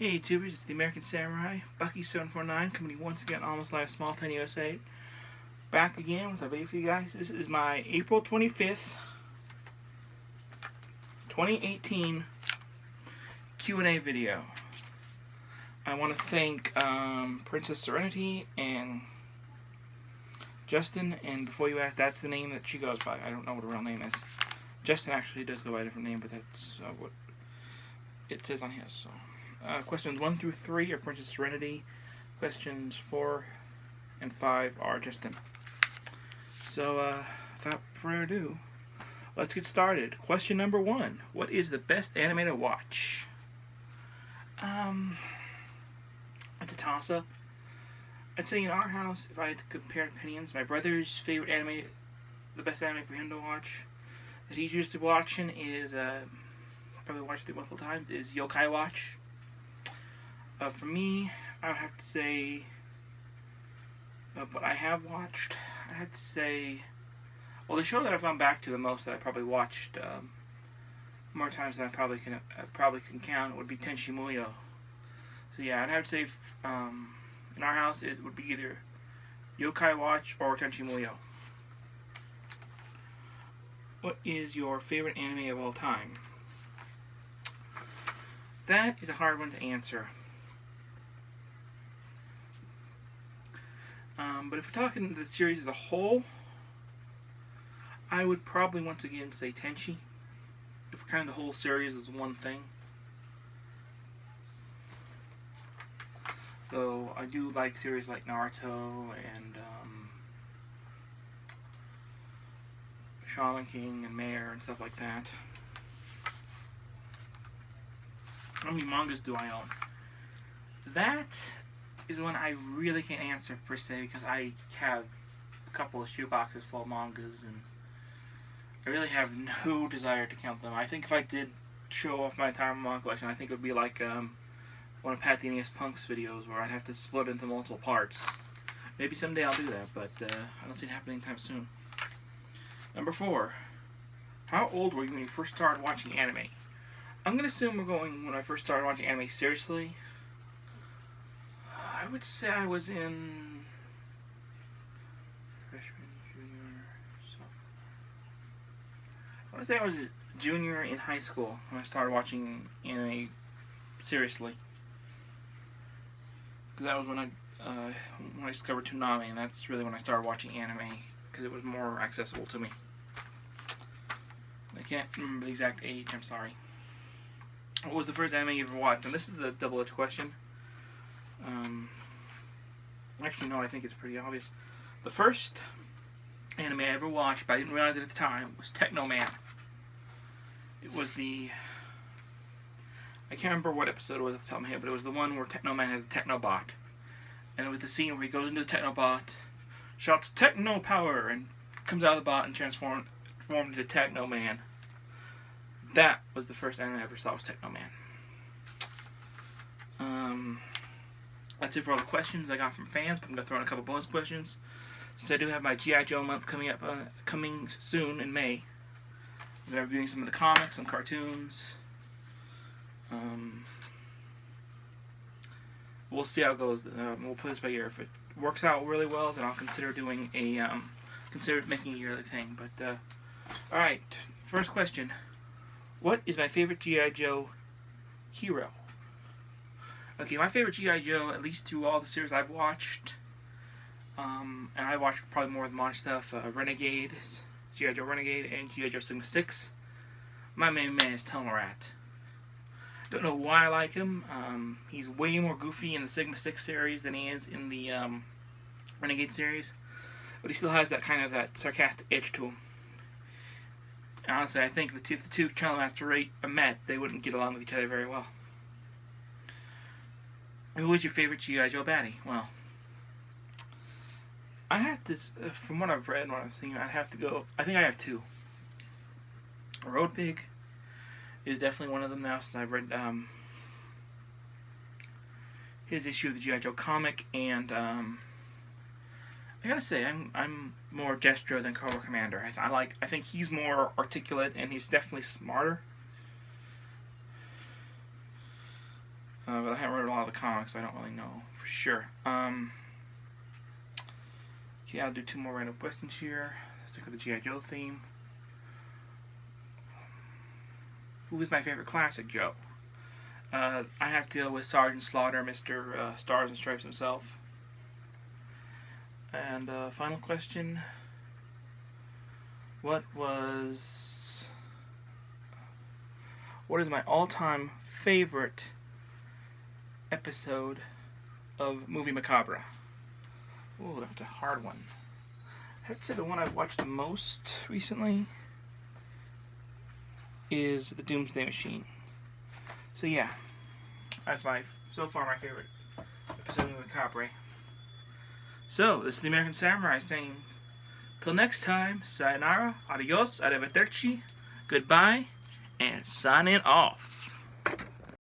Hey YouTubers, it's the American Samurai, Bucky749, coming to you once again, almost live, Small Town USA. Back again with a video for you guys. This is my April 25th, 2018 Q&A video. I want to thank Princess Serenity and Justin, and before you ask, that's the name that she goes by. I don't know what her real name is. Justin actually does go by a different name, but that's what it says on his, so... questions 1 through 3 are Princess Serenity. Questions 4 and 5 are Justin. So, without further ado, let's get started. Question number 1. What is the best anime to watch? It's a toss-up. I'd say in our house, if I had to compare opinions, my brother's favorite anime, the best anime for him to watch, that he's used to watching is, probably watched it multiple times, is Yokai Watch. For me, I would have to say, what I have watched, I have to say, well, the show that I've gone back to the most, that I probably watched more times than I probably can count, would be Tenchi Muyo. So yeah, I'd have to say, in our house, it would be either Yokai Watch or Tenchi Muyo. What is your favorite anime of all time? That is a hard one to answer. But if we're talking the series as a whole, I would probably once again say Tenchi. If we're kind of the whole series as one thing. Though I do like series like Naruto and Shaman King and Mare and stuff like that. How many mangas do I own? That is one I really can't answer per se, because I have a couple of shoeboxes full of mangas and I really have no desire to count them. I think if I did show off my entire manga collection, I think it would be like one of Pat the NES Punk's videos where I'd have to split it into multiple parts. Maybe someday I'll do that, but I don't see it happening anytime soon. Number 4. How old were you when you first started watching anime? I'm going to assume we're going when I first started watching anime seriously. I would say I was in freshman, junior, sophomore. I want to say I was a junior in high school when I started watching anime seriously. Because that was when I discovered Toonami, and that's really when I started watching anime, because it was more accessible to me. I can't remember the exact age, I'm sorry. What was the first anime you ever watched? And this is a double-edged question. Actually, no, I think it's pretty obvious. The first anime I ever watched, but I didn't realize it at the time, was Technoman. It was the... I can't remember what episode it was off the top of my head, but it was the one where Technoman has the Technobot. And it was the scene where he goes into the Technobot, shouts Techno Power, and comes out of the bot and transformed into Technoman. That was the first anime I ever saw, was Technoman. That's it for all the questions I got from fans, but I'm going to throw in a couple bonus questions. Since I do have my G.I. Joe month coming soon in May, I'm going to be reviewing some of the comics, some cartoons. We'll see how it goes. We'll play this by ear. If it works out really well, then I'll consider doing consider making a yearly thing. But alright, first question. What is my favorite G.I. Joe hero? Okay, my favorite G.I. Joe, at least through all the series I've watched, and I watched probably more of the modern stuff, Renegade, G.I. Joe Renegade, and G.I. Joe Sigma 6. My main man is Telmarat. Don't know why I like him. He's way more goofy in the Sigma 6 series than he is in the Renegade series, but he still has that kind of that sarcastic edge to him. And honestly, I think if the two Channel Master met, they wouldn't get along with each other very well. Who is your favorite G.I. Joe baddie? Well, I have to, from what I've read and what I've seen, I'd have to go, I think I have 2. Road Pig is definitely one of them now, since I've read his issue of the G.I. Joe comic, and I gotta say, I'm more Destro than Cobra Commander. I think he's more articulate, and he's definitely smarter. but I haven't read a lot of the comics, so I don't really know for sure. Okay, I'll do 2 more random questions here. Stick with the G.I. Joe theme. Who is my favorite classic Joe? I have to deal with Sergeant Slaughter, Mr. Stars and Stripes himself. And final question. What is my all-time favorite episode of Movie Macabre? Oh, that's a hard one. I'd say the one I've watched the most recently is The Doomsday Machine. So yeah, that's so far my favorite episode of Movie Macabre. So, this is the American Samurai saying, till next time, sayonara, adios, arrivederci, goodbye, and signing off.